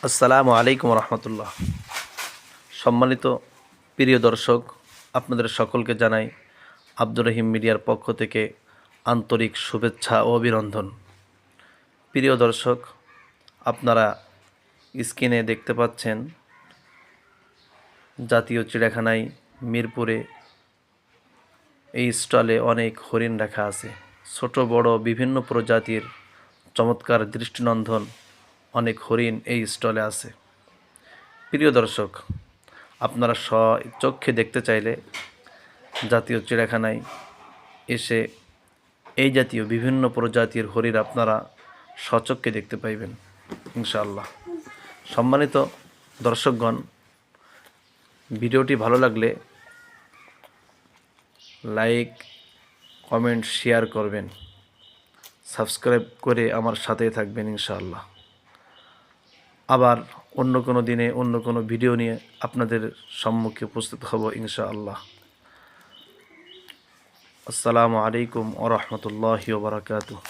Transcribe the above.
আসসালামু আলাইকুম রহমতুল্লাহ। সম্মানিত প্রিয় দর্শক, আপনাদের সকলকে জানাই আব্দুর রহিম মিডিয়ার পক্ষ থেকে আন্তরিক শুভেচ্ছা ও অভিনন্দন। প্রিয় দর্শক, আপনারা স্ক্রিনে দেখতে পাচ্ছেন জাতীয় চিড়িয়াখানায় মিরপুরে এই স্টলে অনেক হরিণ রাখা আছে। ছোট বড় বিভিন্ন প্রজাতির চমৎকার দৃষ্টিনন্দন অনেক হরিণ এই স্টলে আছে। প্রিয় দর্শক, আপনারা চক্ষে দেখতে চাইলে জাতীয় চিড়িয়াখানায় এসে এই জাতীয় বিভিন্ন প্রজাতির হরিণ আপনারা স্বচক্ষে দেখতে পাইবেন ইনশাআল্লাহ। সম্মানিত দর্শকগণ, ভিডিওটি ভালো লাগলে লাইক, কমেন্ট, শেয়ার করবেন, সাবস্ক্রাইব করে আমার সাথে থাকবেন ইনশাআল্লাহ। আবার অন্য কোনো দিনে অন্য কোনো ভিডিও নিয়ে আপনাদের সম্মুখে উপস্থিত হব ইনশাআল্লাহ। আসসালামু আলাইকুম ওয়া রাহমাতুল্লাহি ওয়া বারাকাতুহু।